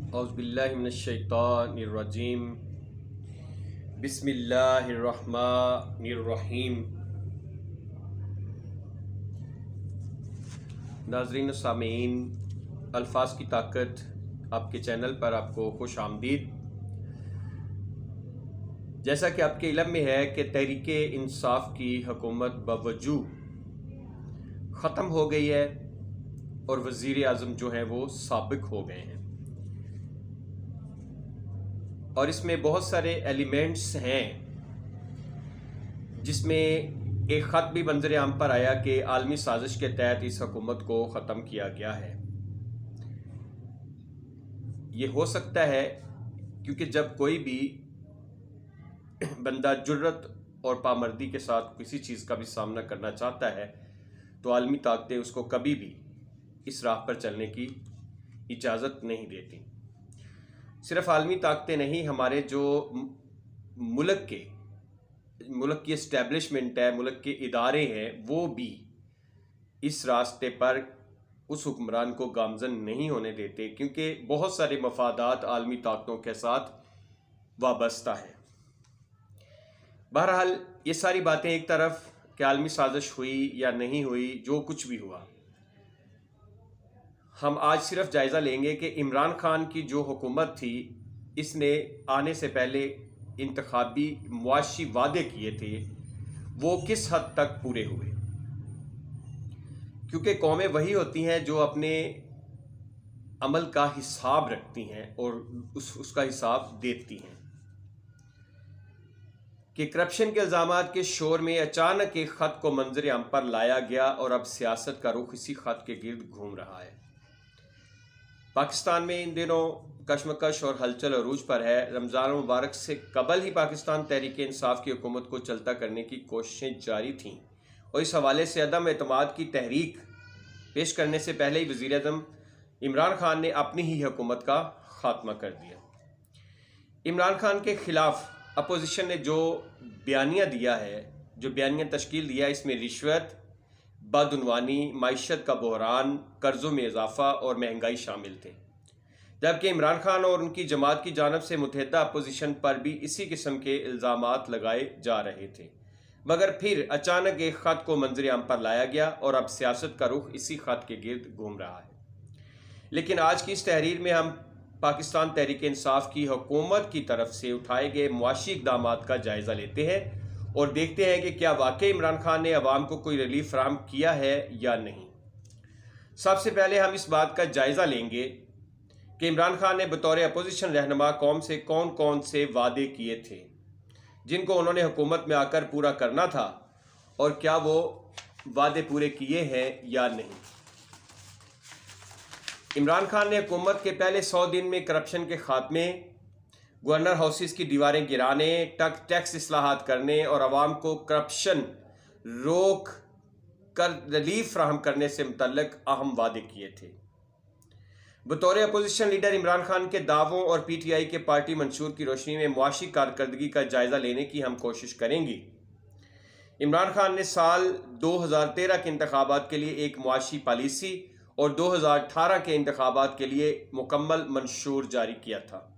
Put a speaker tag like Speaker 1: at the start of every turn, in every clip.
Speaker 1: औज़ुबिल्लाहिमिनश्शैतानिर्रजीम बिस्मिल्लाहिर्रहमानिर्रहीम। नाज़रीन सामीन, अल्फाज की ताकत आपके चैनल पर आपको खुश आमदीद। जैसा कि आपके इल्म में है कि तहरीक इंसाफ की हुकूमत बवजूद ख़त्म हो गई है और वज़ीर आज़म जो है वो साबिक हो गए हैं, और इसमें बहुत सारे एलिमेंट्स हैं जिसमें एक ख़त भी मंजर आम पर आया कि आलमी साजिश के तहत इस हुकूमत को ख़त्म किया गया है। ये हो सकता है क्योंकि जब कोई भी बंदा जुर्रत और पामर्दी के साथ किसी चीज़ का भी सामना करना चाहता है तो आलमी ताकतें उसको कभी भी इस राह पर चलने की इजाज़त नहीं देती। सिर्फ आलमी ताकतें नहीं, हमारे जो मुल्क की इस्टेब्लिशमेंट है, मुल्क के इदारे हैं, वो भी इस रास्ते पर उस हुक्मरान को गामजन नहीं होने देते, क्योंकि बहुत सारे मफादात आलमी ताकतों के साथ वाबस्ता है। बहरहाल ये सारी बातें एक तरफ कि आलमी साजिश हुई या नहीं हुई, जो कुछ भी हुआ, हम आज सिर्फ जायज़ा लेंगे कि इमरान खान की जो हुकूमत थी, इसने आने से पहले इंतखाबी मुआशी वादे किए थे, वो किस हद तक पूरे हुए। क्योंकि कौमें वही होती हैं जो अपने अमल का हिसाब रखती हैं और उसका हिसाब देती हैं। कि करप्शन के इल्ज़ामात के शोर में अचानक एक ख़त को मंजर आम पर लाया गया और अब सियासत का रुख इसी ख़त के गिर्द घूम रहा है। पाकिस्तान में इन दिनों कशमकश और हलचल अरूज पर है। रमज़ान मुबारक से कबल ही पाकिस्तान तहरीक इंसाफ की हुकूमत को चलता करने की कोशिशें जारी थीं, और इस हवाले से अदम एतमाद की तहरीक पेश करने से पहले ही वज़ीर आज़म इमरान खान ने अपनी ही हुकूमत का खात्मा कर दिया। इमरान खान के ख़िलाफ़ अपोजिशन ने जो बयानिया दिया है, जो बयानिया तश्कील दिया, इसमें रिश्वत, बदउनवानी, माइशत का बहरान, कर्ज़ों में इजाफ़ा और महंगाई शामिल थे। जबकि इमरान खान और उनकी जमात की जानब से मुतहदा अपोजिशन पर भी इसी किस्म के इल्ज़ामात लगाए जा रहे थे, मगर फिर अचानक एक ख़त को मंजर आम पर लाया गया और अब सियासत का रुख इसी ख़त के गिर्द घूम रहा है। लेकिन आज की इस तहरीर में हम पाकिस्तान तहरीक इंसाफ की हुकूमत की तरफ से उठाए गए मुआशी इक़दामात का जायज़ा लेते हैं और देखते हैं कि क्या वाकई इमरान खान ने अवाम को कोई रिलीफ फराहम किया है या नहीं। सबसे पहले हम इस बात का जायज़ा लेंगे कि इमरान खान ने बतौर अपोजिशन रहनुमा कौम से कौन कौन से वादे किए थे जिनको उन्होंने हुकूमत में आकर पूरा करना था, और क्या वो वादे पूरे किए हैं या नहीं। इमरान खान ने हुकूमत के पहले 100 दिन में करप्शन के खात्मे, गवर्नर हाउसेस की दीवारें गिराने, टैक्स इस्लाहात करने और आवाम को करप्शन रोक कर रिलीफ फराहम करने से मुतल्लिक अहम वादे किए थे। बतौर अपोजिशन लीडर इमरान खान के दावों और PTI के पार्टी मंशूर की रोशनी में मुआशी कारकर्दगी का जायज़ा लेने की हम कोशिश करेंगे। इमरान खान ने साल 2013 के इंतखाबात के लिए एक मुआशी पॉलिसी और 2018 के इंतखाबात के लिए मुकम्मल मंशूर जारी किया था।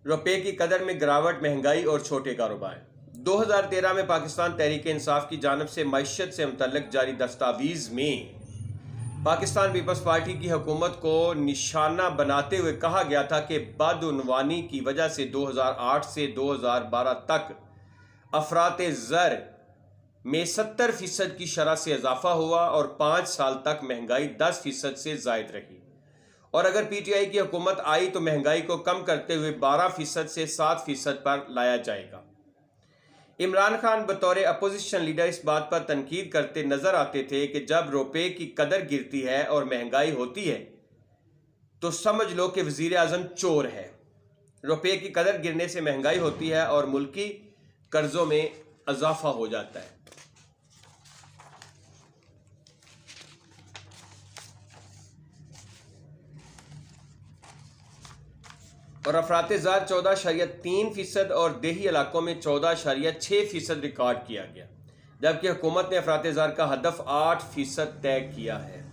Speaker 1: रुपये की कदर में गिरावट, महंगाई और छोटे कारोबार। 2013 में पाकिस्तान तहरीक इंसाफ की जानब से मईशत से मुतल्लिक जारी दस्तावीज़ में पाकिस्तान पीपल्स पार्टी की हुकूमत को निशाना बनाते हुए कहा गया था कि बदउनवानी की वजह से 2008 से 2012 तक अफरात ज़र में 70% की शरह से इजाफा हुआ और 5 साल तक महंगाई 10% से ज़ायद रही, और अगर PTI की हुकूमत आई तो महंगाई को कम करते हुए 12% से 7% पर लाया जाएगा। इमरान खान बतौर अपोजिशन लीडर इस बात पर तनकीद करते नजर आते थे कि जब रुपये की कदर गिरती है और महंगाई होती है तो समझ लो कि वजीर आज़म चोर है। रुपये की कदर गिरने से महंगाई होती है और मुल्की कर्जों में इजाफा हो जाता है। और अफरात-ए-ज़र 14.3% और देही इलाकों में 14.6% रिकॉर्ड किया गया, जबकि हुकूमत ने अफरात-ए-ज़र का हदफ 8% तय किया है।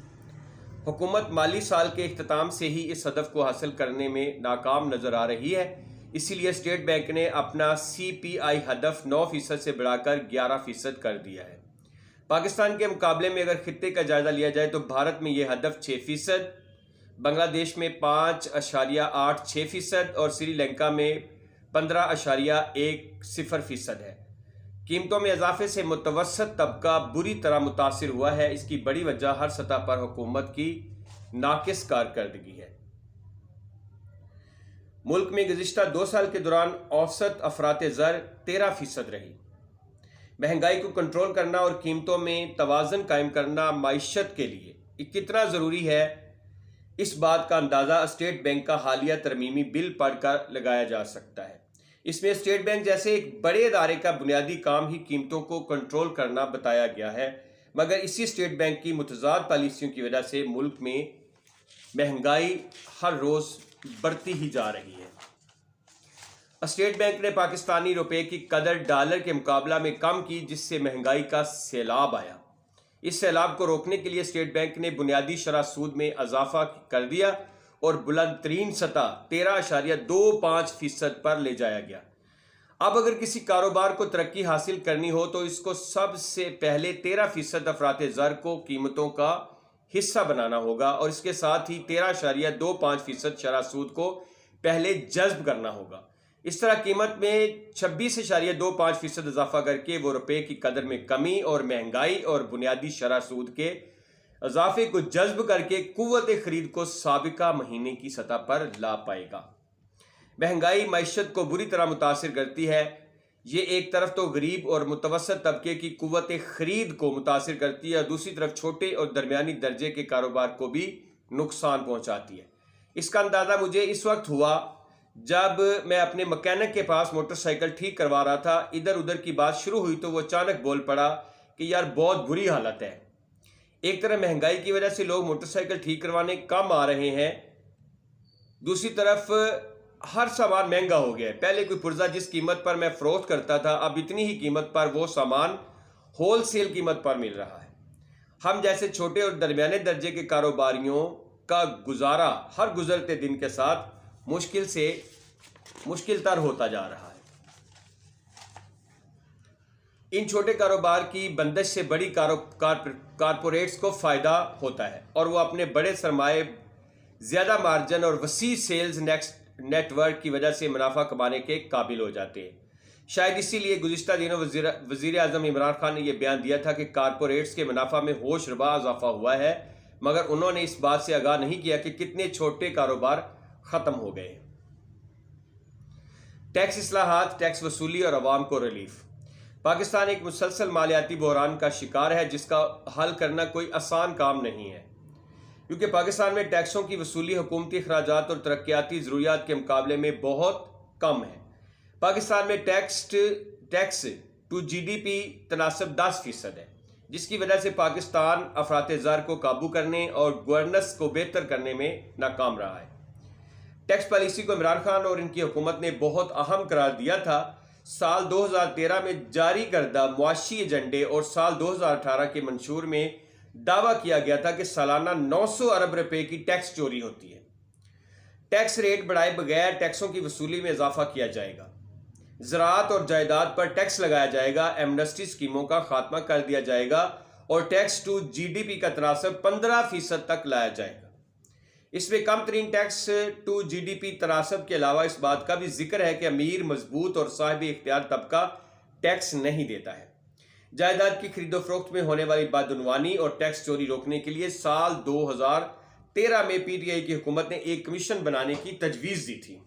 Speaker 1: हुकूमत माली साल के इख्तिताम से ही इस हदफ को हासिल करने में नाकाम नज़र आ रही है। इसीलिए स्टेट बैंक ने अपना CPI हदफ 9% से बढ़ाकर 11% कर दिया है। पाकिस्तान के मुकाबले में अगर खित्ते का जायज़ा लिया जाए तो भारत में यह हदफ 6%, बांग्लादेश में 5.86% और श्रीलंका में 15.10% है। कीमतों में इजाफे से मुतवस्सत तबका बुरी तरह मुतासिर हुआ है। इसकी बड़ी वजह हर सतह पर हुकूमत की नाकिस कारकर्दगी है। मुल्क में गुज़िश्ता 2 साल के दौरान औसत अफराते ज़र 13% रही। महंगाई को कंट्रोल करना और कीमतों में तवाज़न कायम करना माइशत के लिए कितना ज़रूरी है, इस बात का अंदाज़ा स्टेट बैंक का हालिया तरमीमी बिल पढ़कर लगाया जा सकता है। इसमें स्टेट बैंक जैसे एक बड़े इदारे का बुनियादी काम ही कीमतों को कंट्रोल करना बताया गया है, मगर इसी स्टेट बैंक की मुतज़ाद पॉलिसियों की वजह से मुल्क में महंगाई हर रोज़ बढ़ती ही जा रही है। स्टेट बैंक ने पाकिस्तानी रुपए की कदर डॉलर के मुकाबला में कम की, जिससे महंगाई का सैलाब आया। इस सैलाब को रोकने के लिए स्टेट बैंक ने बुनियादी शरह सूद में इजाफा कर दिया और बुलंद तरीन सतह 13.25% पर ले जाया गया। अब अगर किसी कारोबार को तरक्की हासिल करनी हो तो इसको सबसे पहले 13% अफराते ज़र को कीमतों का हिस्सा बनाना होगा और इसके साथ ही 13.25% शरह सूद को पहले जज्ब करना होगा। इस तरह कीमत में 26.25% इजाफा करके वो रुपए की कदर में कमी और महंगाई और बुनियादी शरह सूद के इजाफे को जज्ब करके कुव्वत खरीद को साबिका महीने की सतह पर ला पाएगा। महंगाई मईशत को बुरी तरह मुतासिर करती है। ये एक तरफ तो गरीब और मुतवसत तबके की कुव्वत खरीद को मुतासिर करती है और दूसरी तरफ छोटे और दरमियानी दर्जे के कारोबार को भी नुकसान पहुंचाती है। इसका अंदाज़ा मुझे इस वक्त हुआ जब मैं अपने मैकेनिक के पास मोटरसाइकिल ठीक करवा रहा था। इधर उधर की बात शुरू हुई तो वो अचानक बोल पड़ा कि यार बहुत बुरी हालत है। एक तरफ महंगाई की वजह से लोग मोटरसाइकिल ठीक करवाने कम आ रहे हैं, दूसरी तरफ हर सामान महंगा हो गया है। पहले कोई पुर्जा जिस कीमत पर मैं फरोख्त करता था, अब इतनी ही कीमत पर वो सामान होलसेल कीमत पर मिल रहा है। हम जैसे छोटे और दरमियाने दर्जे के कारोबारियों का गुजारा हर गुजरते दिन के साथ मुश्किल से मुश्किल तर होता जा रहा है। इन छोटे कारोबार की बंदिश से बड़ी कारपोरेट्स को फ़ायदा होता है और वो अपने बड़े सरमाए, ज़्यादा मार्जिन और वसी सेल्स नेटवर्क की वजह से मुनाफा कमाने के काबिल हो जाते हैं। शायद इसीलिए गुज़िश्ता दिनों वज़ीर आज़म इमरान खान ने यह बयान दिया था कि कारपोरेट्स के मुनाफा में होश रबा इजाफा हुआ है, मगर उन्होंने इस बात से आगाह नहीं किया कि कितने छोटे कारोबार ख़त्म हो गए। टैक्स इस्लाहात, टैक्स वसूली और अवाम को रिलीफ। पाकिस्तान एक मुसलसल मालियाती बहरान का शिकार है जिसका हल करना कोई आसान काम नहीं है, क्योंकि पाकिस्तान में टैक्सों की वसूली हुकूमती अखराजात और तरक्याती ज़रूरियात के मुकाबले में बहुत कम है। पाकिस्तान में टैक्स टू GDP तनासब 10% है, जिसकी वजह से पाकिस्तान अफराते ज़र को काबू करने और गवर्नेंस को बेहतर करने में नाकाम रहा है। टैक्स पॉलिसी को इमरान खान और इनकी हुकूमत ने बहुत अहम करार दिया था। साल 2013 में जारी करदा मुआशी एजेंडे और साल 2018 के मंशूर में दावा किया गया था कि सालाना 900 अरब रुपए की टैक्स चोरी होती है। टैक्स रेट बढ़ाए बगैर टैक्सों की वसूली में इजाफा किया जाएगा, ज़राअत और जायदाद पर टैक्स लगाया जाएगा, एमनेस्टी स्कीमों का खात्मा कर दिया जाएगा और टैक्स टू GDP का तनासब 15% तक लाया जाएगा। इसमें कम तरीन टैक्स टू GDP तनासब के अलावा इस बात का भी जिक्र है कि अमीर, मजबूत और साहिब इख्तियार तबका टैक्स नहीं देता है। जायदाद की खरीदो फरोख्त में होने वाली बदउनवानी और टैक्स चोरी रोकने के लिए साल 2013 में PTI की हुकूमत ने एक कमीशन बनाने की तजवीज़ दी थी,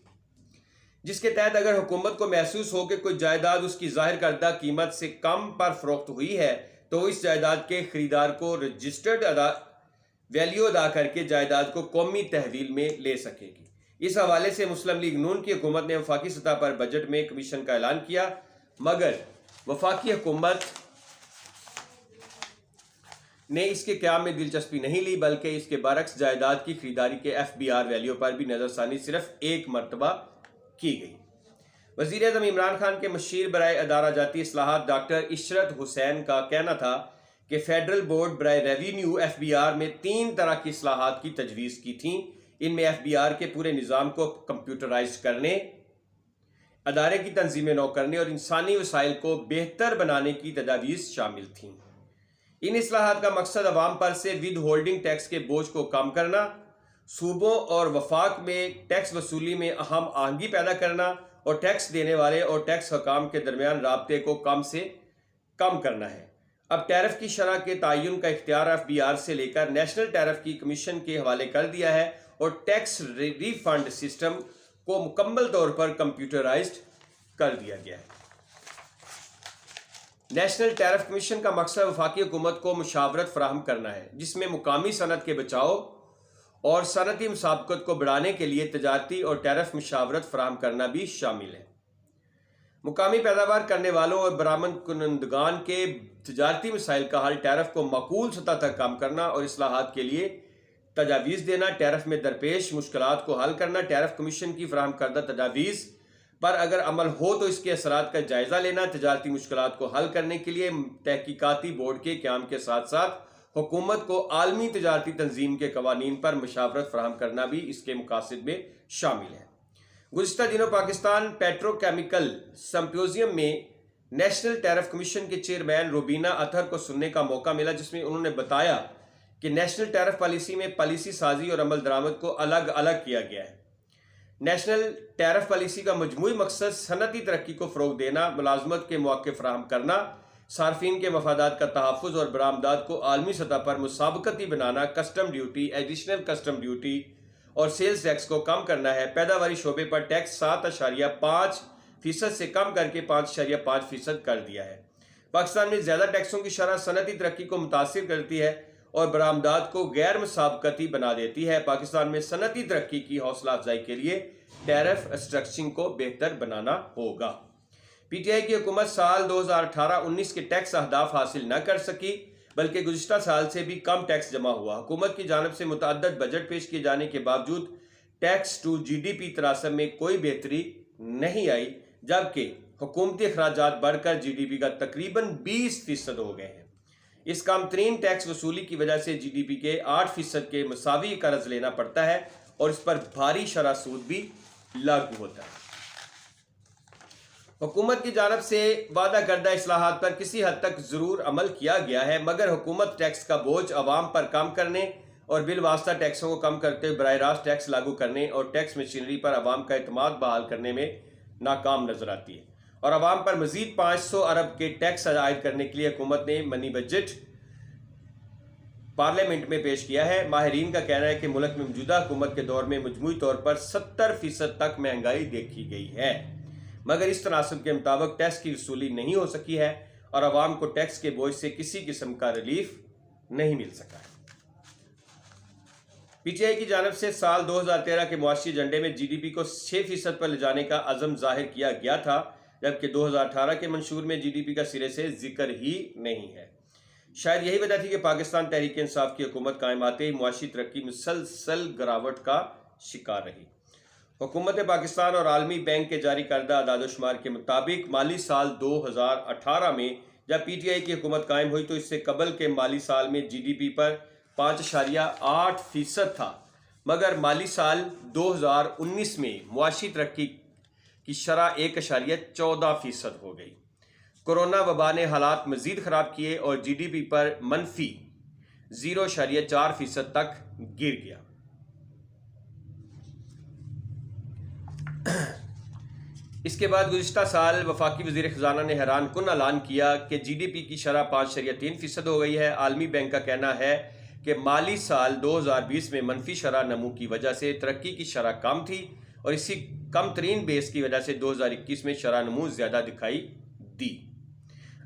Speaker 1: जिसके तहत अगर हुकूमत को महसूस हो कि कोई जायदाद उसकी जाहिर करदा कीमत से कम पर फरोख्त हुई है तो इस जायदाद के खरीदार को रजिस्टर्ड वैल्यू अदा करके जायदाद को कौमी तहवील में ले सकेगी। इस हवाले से मुस्लिम लीग नून की हुकूमत ने वफाकी सतह पर बजट में कमीशन का ऐलान किया, मगर वफाकी हुकूमत ने इसके क़याम में दिलचस्पी नहीं ली, बल्कि इसके बरक्स जायदाद की खरीदारी के FBR वैल्यू पर भी नज़रसानी सिर्फ एक मरतबा की गई। वज़ीर आज़म इमरान खान के मशीर बराए अदारा जाती इस्लाहात डॉक्टर इशरत हुसैन का कहना था कि फेडरल बोर्ड बराए रेवेन्यू FBR में 3 तरह की इस्लाहात की तजवीज़ की थी। इनमें FBR के पूरे निज़ाम को कंप्यूटराइज करने, अदारे की तंजीमें नौ करने और इंसानी वसाइल को बेहतर बनाने की तजावीज़ शामिल थीं। इन इस्लाहात का मकसद अवाम पर से विद होल्डिंग टैक्स के बोझ को कम करना, सूबों और वफाक में टैक्स वसूली में अहम आहंगी पैदा करना और टैक्स देने वाले और टैक्स हकाम के दरमियान राब्ते को कम से कम करना है। अब टैरिफ की शरह के तयन का इख्तियार FBR से लेकर नेशनल टैरिफ की कमीशन के हवाले कर दिया है और टैक्स रिफंड सिस्टम को मुकम्मल तौर पर कंप्यूटराइज्ड कर दिया गया है। नेशनल टैरिफ कमीशन का मकसद वफाकी हुकूमत को मुशावरत फराहम करना है, जिसमें मुकामी सनत के बचाव और सनती मुसाबकत को बढ़ाने के लिए तजारती और टैरिफ मुशावरत फराहम करना भी शामिल है। मुकामी पैदावार करने वालों और बरामद कुनंदगान के तजारती मसाइल का हल, टैरिफ को माकूल सतह तक कम करना और इस्लाहात के लिए तजावीज़ देना, टैरिफ में दरपेश मुश्किलात को हल करना, टैरिफ कमीशन की फराहम करदा तजावीज़ पर अगर अमल हो तो इसके असरात का जायज़ा लेना, तजारती मुश्किलात को हल करने के लिए तहकीकाती बोर्ड के क़याम के साथ साथ हुकूमत को आलमी तजारती तंजीम के कवानीन पर मुशावरत फराहम करना भी इसके मकासद में शामिल है। गुज़िश्ता दिनों पाकिस्तान पेट्रोकेमिकल सिम्पोजियम में नेशनल टैरिफ कमीशन के चेयरमैन रुबीना अतहर को सुनने का मौका मिला, जिसमें उन्होंने बताया कि नेशनल टैरिफ पॉलिसी में पॉलिसी साजी और अमल दरामद को अलग अलग किया गया है। नेशनल टैरिफ पॉलिसी का मजमूई मकसद सनती तरक्की को फ़रोग देना, मुलाजमत के मौके फराहम करना, सार्फिन के मफादात का तहफ़्फ़ुज़ और बरामदात को आलमी सतह पर मुसाबकती बनाना, custom duty, additional custom duty और सेल्स टैक्स को कम करना है। पैदावारी शोबे पर टैक्स 7.5% से कम करके 5.5% कर दिया है। पाकिस्तान में ज़्यादा टैक्सों की शरह सनती तरक्की को मुतासिर करती है और बरामदात को गैर मुसाबकती बना देती है। पाकिस्तान में सनती तरक्की की हौसला अफजाई के लिए टैरिफ स्ट्रक्चरिंग को बेहतर बनाना होगा। PTI की हुकूमत साल 2018-19 के टैक्स अहदाफ हासिल न कर सकी, बल्कि गुज़िश्ता साल से भी कम टैक्स जमा हुआ। हुकूमत की जानिब से मुतअद्दिद बजट पेश किए जाने के बावजूद टैक्स टू GDP तरासम में कोई बेहतरी नहीं आई, जबकि हुकूमती अखराजात बढ़कर GDP का तकरीबन 20% हो गए हैं। इस कम तरीन टैक्स वसूली की वजह से GDP के 8% के मुसावी कर्ज लेना पड़ता है और इस पर भारी शरह सूद भी लागू होता है। हुकूमत की जानिब से वादा करदा इस्लाहात पर किसी हद तक ज़रूर अमल किया गया है, मगर हुकूमत टैक्स का बोझ अवाम पर कम करने और बिलवास्ता टैक्सों को कम करते हुए बराह रास्त टैक्स लागू करने और टैक्स मशीनरी पर अवाम का एतमाद बहाल करने में नाकाम नजर आती है। और अवाम पर मजीद 500 अरब के टैक्स आयद करने के लिए हुकूमत ने मनी बजट पार्लियामेंट में पेश किया है। माहिरीन का कहना है कि मुल्क में मौजूदा हुकूमत के दौर में मजमूई तौर पर 70% तक महंगाई देखी गई है, मगर इस तनासब के मुताबिक टैक्स की वसूली नहीं हो सकी है और अवाम को टैक्स के बोझ से किसी किस्म का रिलीफ नहीं मिल सका है। PTI की जानिब से साल 2013 के मुआशी एजेंडे में GDP को 6% पर ले जाने का अज़म जाहिर किया गया था, जबकि 2018 के मंशूर में GDP का सिरे से जिक्र ही नहीं है। शायद यही वजह थी कि पाकिस्तान तहरीक इंसाफ की हुकूमत कायम आते ही मुआशी तरक्की मुसलसल गिरावट का शिकार रही। हुकूमत पाकिस्तान और आलमी बैंक के जारी करदा अदाद-ओ-शुमार के मुताबिक माली साल 2018 में जब PTI की हुकूमत कायम हुई तो इससे कबल के माली साल में GDP पर 5.8% था, मगर माली साल 2019 में मुआशी तरक्की की शरह 1.14% हो गई। कोरोना वबा ने हालात मजीद ख़राब किए और GDP पर मनफी 0.4% तक गिर गया। इसके बाद गुज़िश्ता साल वफाकी वज़ीर ख़ज़ाना ने हैरान कुन ऐलान किया कि GDP की शरह 5.3% हो गई है। आलमी बैंक का कहना है कि माली साल 2020 में मनफी शरह नमू की वजह से तरक्की की शरह कम थी और इसी कम तरीन बेस की वजह से 2021 में शरह नमू ज़्यादा दिखाई दी।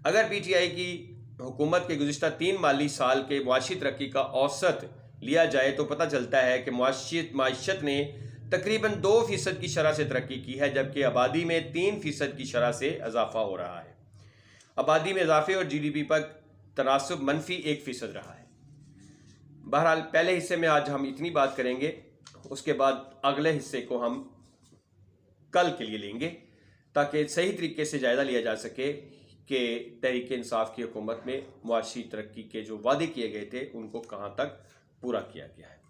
Speaker 1: अगर PTI की हुकूमत के गुज़िश्ता 3 माली साल के मुआशी तरक्की का औसत लिया जाए तो पता चलता है कि माशियत ने तकरीबन 2% की शरह से तरक्की की है, जबकि आबादी में 3% की शरह से इजाफा हो रहा है। आबादी में इजाफे और GDP पर तनासब मनफी 1% रहा है। बहरहाल पहले हिस्से में आज हम इतनी बात करेंगे, उसके बाद अगले हिस्से को हम कल के लिए लेंगे ताकि सही तरीके से जायज़ा लिया जा सके कि तहरीक इंसाफ की हुकूमत में मुआशी तरक्की के जो वादे किए गए थे उनको कहाँ तक पूरा किया गया है।